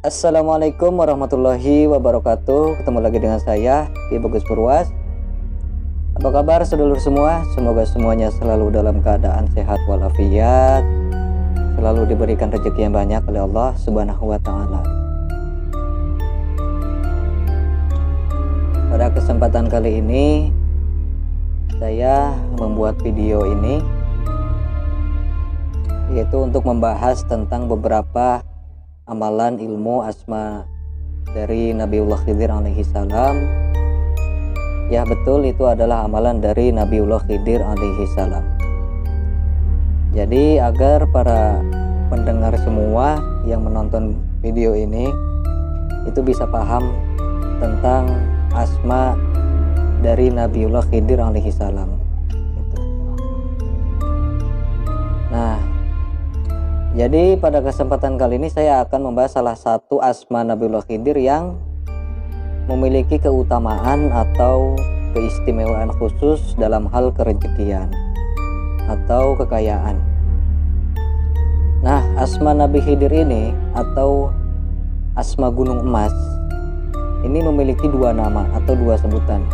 Assalamualaikum warahmatullahi wabarakatuh. Ketemu lagi dengan saya, Ki Bagus Purwas. Apa kabar sedulur semua? Semoga semuanya selalu dalam keadaan sehat walafiat, selalu diberikan rezeki yang banyak oleh Allah Subhanahu wa Ta'ala. Pada kesempatan kali ini, saya membuat video ini yaitu untuk membahas tentang beberapa amalan ilmu asma dari Nabiullah Khidir alaihi salam. Ya betul, itu adalah amalan dari Nabiullah Khidir alaihi salam. Jadi agar para pendengar semua yang menonton video ini itu bisa paham tentang asma dari Nabiullah Khidir alaihi salam. Nah, jadi pada kesempatan kali ini saya akan membahas salah satu asma Nabiullah Khidir yang memiliki keutamaan atau keistimewaan khusus dalam hal kerezekian atau kekayaan. Nah, asma Nabi Khidir ini atau asma Gunung Emas ini memiliki dua nama atau dua sebutan.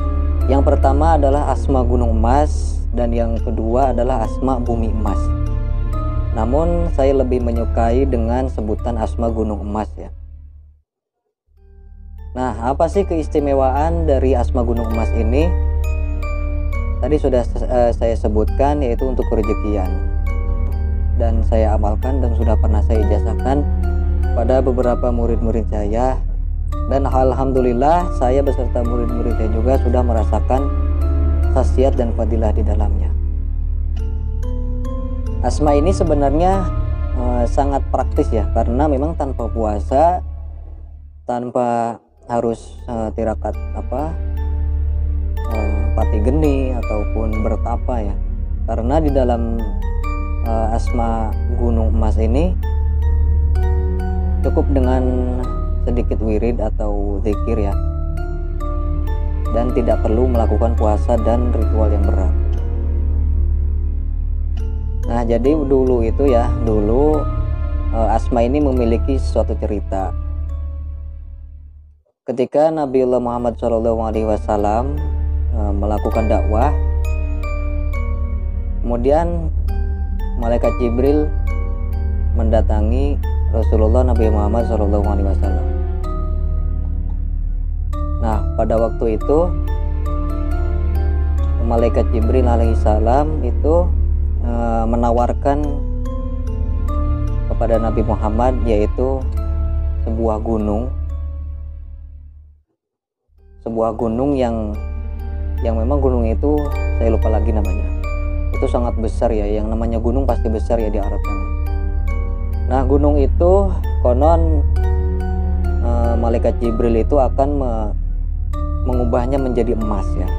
Yang pertama adalah asma Gunung Emas dan yang kedua adalah asma Bumi Emas. Namun saya lebih menyukai dengan sebutan asma Gunung Emas ya. Nah, apa sih keistimewaan dari asma Gunung Emas ini? Tadi sudah saya sebutkan, yaitu untuk kerezekian. Dan saya amalkan dan sudah pernah saya ijazahkan pada beberapa murid-murid saya. Dan alhamdulillah saya beserta murid-murid saya juga sudah merasakan khasiat dan fadilah di dalamnya. Asma ini sebenarnya sangat praktis ya, karena memang tanpa puasa, tanpa harus tirakat pati geni ataupun bertapa ya. Karena di dalam asma Gunung Emas ini cukup dengan sedikit wirid atau zikir ya, dan tidak perlu melakukan puasa dan ritual yang berat. Nah, jadi dulu asma ini memiliki suatu cerita. Ketika Nabiullah Muhammad SAW melakukan dakwah, kemudian malaikat Jibril mendatangi Rasulullah Nabi Muhammad SAW. Nah, pada waktu itu malaikat Jibril alaihissalam itu menawarkan kepada Nabi Muhammad yaitu sebuah gunung yang memang gunung itu saya lupa lagi namanya. Itu sangat besar ya, yang namanya gunung pasti besar ya di Arab sana. Nah, gunung itu konon malaikat Jibril itu akan mengubahnya menjadi emas ya.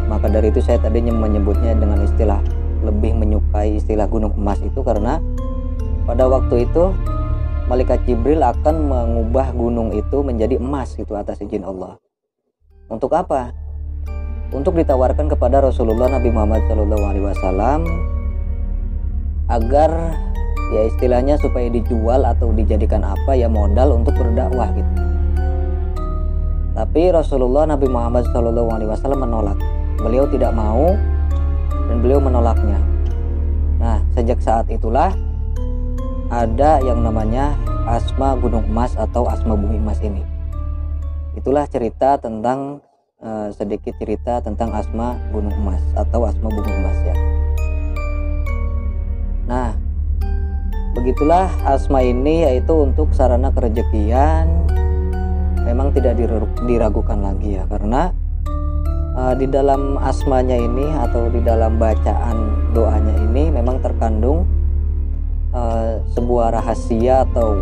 Maka dari itu saya tadinya menyebutnya dengan istilah, lebih menyukai istilah gunung emas itu karena pada waktu itu malaikat Jibril akan mengubah gunung itu menjadi emas itu atas izin Allah. Untuk apa? Untuk ditawarkan kepada Rasulullah Nabi Muhammad SAW agar ya istilahnya supaya dijual atau dijadikan apa ya, modal untuk berdakwah gitu. Tapi Rasulullah Nabi Muhammad SAW menolak. Beliau tidak mau dan beliau menolaknya. Nah, sejak saat itulah ada yang namanya asma Gunung Emas atau asma Bumi Emas ini. Itulah cerita tentang sedikit cerita tentang asma Gunung Emas atau asma Bumi Emas ya. Nah, begitulah asma ini, yaitu untuk sarana kerezekian. Memang tidak diragukan lagi ya, karena di dalam asmanya ini atau di dalam bacaan doanya ini memang terkandung sebuah rahasia atau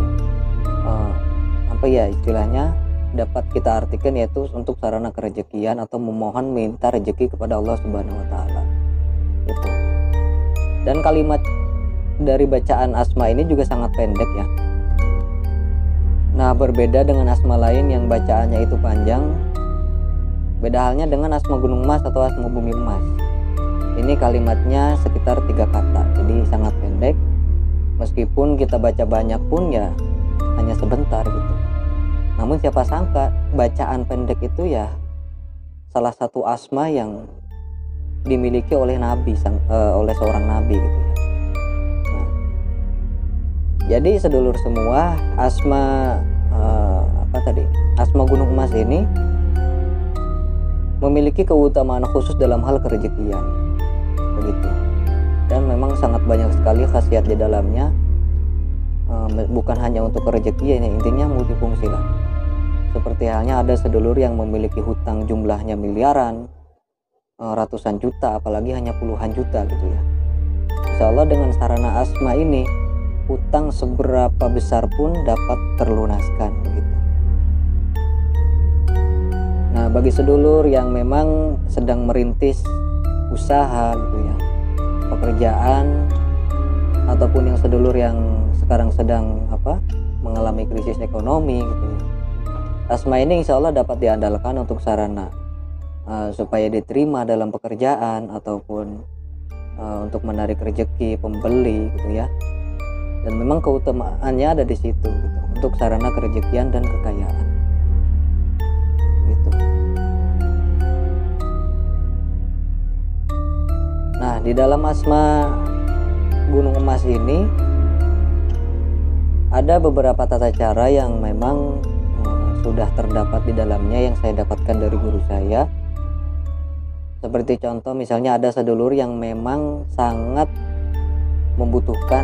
istilahnya dapat kita artikan, yaitu untuk sarana kerezekian atau memohon minta rezeki kepada Allah Subhanahu wa Ta'ala itu. Dan kalimat dari bacaan asma ini juga sangat pendek ya. Nah, berbeda dengan asma lain yang bacaannya itu panjang. Beda halnya dengan asma Gunung Emas atau asma Bumi Emas. Ini kalimatnya sekitar 3 kata, jadi sangat pendek. Meskipun kita baca banyak pun ya hanya sebentar gitu. Namun siapa sangka bacaan pendek itu ya salah satu asma yang dimiliki oleh oleh seorang nabi gitu ya. Nah, jadi sedulur semua, asma asma Gunung Emas ini memiliki keutamaan khusus dalam hal kerejekian begitu. Dan memang sangat banyak sekali khasiat di dalamnya, bukan hanya untuk rezeki, ya, intinya multifungsi lah. Seperti halnya ada sedulur yang memiliki hutang jumlahnya miliaran, ratusan juta, apalagi hanya puluhan juta gitu ya. Insya Allah dengan sarana asma ini, hutang seberapa besar pun dapat terlunaskan begitu. Nah, bagi sedulur yang memang sedang merintis usaha gitu ya, pekerjaan, ataupun yang sedulur yang sekarang sedang mengalami krisis ekonomi gitu ya, asma ini insya Allah dapat diandalkan untuk sarana supaya diterima dalam pekerjaan ataupun untuk menarik rezeki pembeli gitu ya. Dan memang keutamaannya ada di situ gitu, untuk sarana kerejekian dan kekayaan gitu. Nah, di dalam asma Gunung Emas ini ada beberapa tata cara yang memang sudah terdapat di dalamnya, yang saya dapatkan dari guru saya. Seperti contoh misalnya ada sedulur yang memang sangat membutuhkan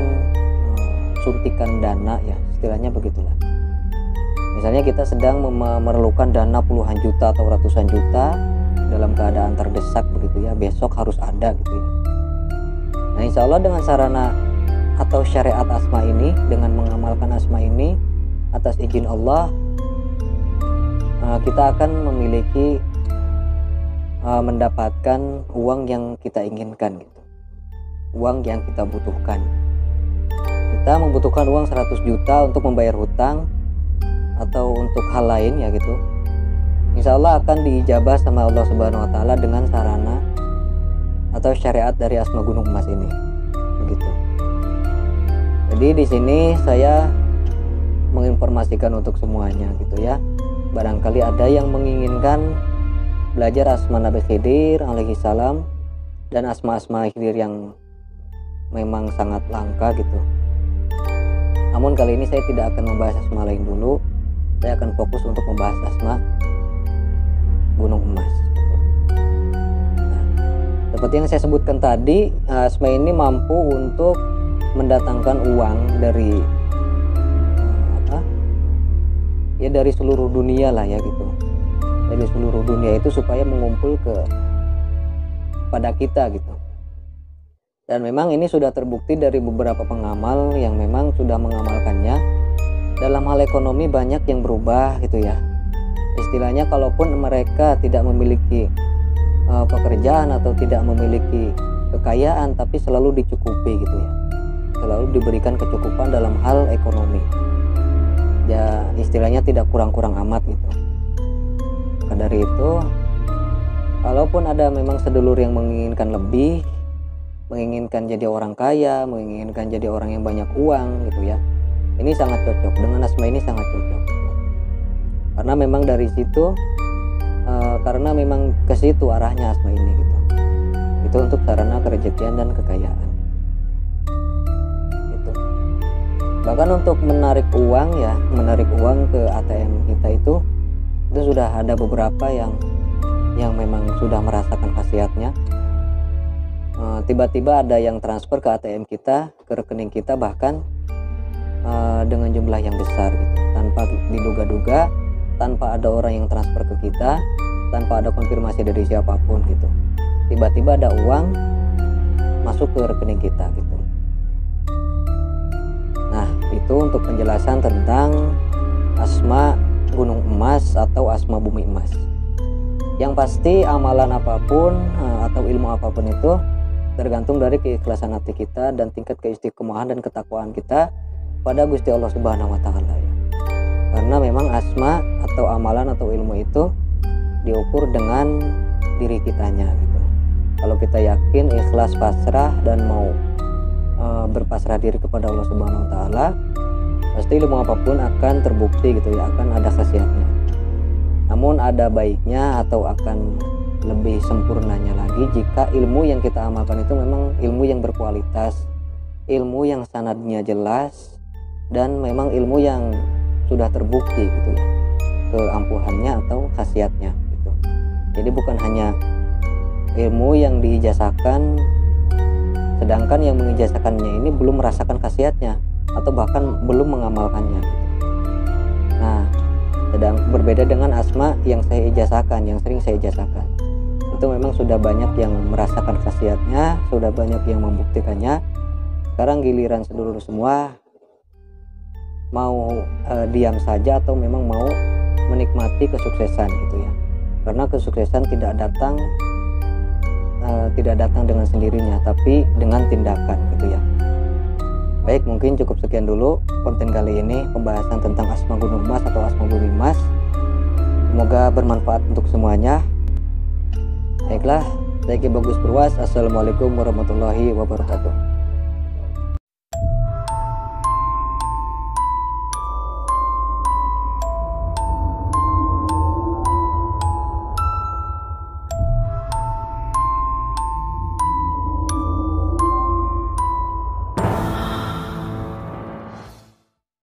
suntikan dana ya, istilahnya begitulah. Misalnya kita sedang memerlukan dana puluhan juta atau ratusan juta dalam keadaan terdesak begitu ya, besok harus ada gitu ya. Nah, insya Allah dengan sarana atau syariat asma ini, dengan mengamalkan asma ini atas izin Allah, kita akan memiliki mendapatkan uang yang kita inginkan gitu, uang yang kita butuhkan. Kita membutuhkan uang 100 juta untuk membayar hutang atau untuk hal lain ya gitu, insya Allah akan diijabah sama Allah Subhanahu Wa Taala dengan sarana atau syariat dari asma Gunung Emas ini begitu. Jadi di sini saya menginformasikan untuk semuanya gitu ya. Barangkali ada yang menginginkan belajar asma Nabi Khidir alaihi salam dan asma-asma Khidir yang memang sangat langka gitu. Namun kali ini saya tidak akan membahas asma lain dulu. Saya akan fokus untuk membahas asma Gunung Emas. Nah, seperti yang saya sebutkan tadi, asma ini mampu untuk mendatangkan uang dari dari seluruh dunia lah ya gitu. Dari seluruh dunia itu supaya mengumpul pada kita gitu. Dan memang ini sudah terbukti dari beberapa pengamal yang memang sudah mengamalkannya. Dalam hal ekonomi banyak yang berubah gitu ya. Istilahnya kalaupun mereka tidak memiliki pekerjaan atau tidak memiliki kekayaan, tapi selalu dicukupi gitu ya. Selalu diberikan kecukupan dalam hal ekonomi. Ya istilahnya tidak kurang-kurang amat gitu. Maka dari itu, kalaupun ada memang sedulur yang menginginkan lebih, menginginkan jadi orang kaya, menginginkan jadi orang yang banyak uang gitu ya, ini sangat cocok dengan asma ini, sangat cocok karena memang dari situ karena memang ke situ arahnya asma ini gitu. Itu untuk sarana kerejekian dan kekayaan gitu. Bahkan untuk menarik uang ya, menarik uang ke ATM kita itu sudah ada beberapa yang memang sudah merasakan khasiatnya. Tiba-tiba ada yang transfer ke ATM kita, ke rekening kita, bahkan dengan jumlah yang besar gitu, tanpa diduga-duga, tanpa ada orang yang transfer ke kita, tanpa ada konfirmasi dari siapapun gitu. Tiba-tiba ada uang masuk ke rekening kita gitu. Nah, itu untuk penjelasan tentang asma Gunung Emas atau asma Bumi Emas. Yang pasti amalan apapun atau ilmu apapun itu tergantung dari keikhlasan hati kita dan tingkat keistiqomahan dan ketakwaan kita pada Gusti Allah Subhanahu Wa Taala ya. Karena memang asma atau amalan atau ilmu itu diukur dengan diri kitanya gitu. Kalau kita yakin, ikhlas, pasrah dan mau berpasrah diri kepada Allah Subhanahu Wa Taala, pasti ilmu apapun akan terbukti gitu ya, akan ada khasiatnya. Namun ada baiknya atau akan lebih sempurnanya lagi jika ilmu yang kita amalkan itu memang ilmu yang berkualitas, ilmu yang sanadnya jelas, dan memang ilmu yang sudah terbukti gitu ya, keampuhannya atau khasiatnya gitu. Jadi bukan hanya ilmu yang diijazahkan sedangkan yang mengijazahkannya ini belum merasakan khasiatnya atau bahkan belum mengamalkannya gitu. Nah, sedang berbeda dengan asma yang saya ijazahkan, yang sering saya ijazahkan. Itu memang sudah banyak yang merasakan khasiatnya, sudah banyak yang membuktikannya. Sekarang giliran seluruh semua mau diam saja atau memang mau menikmati kesuksesan gitu ya. Karena kesuksesan tidak datang dengan sendirinya, tapi dengan tindakan gitu ya. Baik, mungkin cukup sekian dulu konten kali ini, pembahasan tentang asma gunung mas atau asma bumi mas. Semoga bermanfaat untuk semuanya. Baiklah, saya Ki Bagus Purwas. Assalamualaikum warahmatullahi wabarakatuh.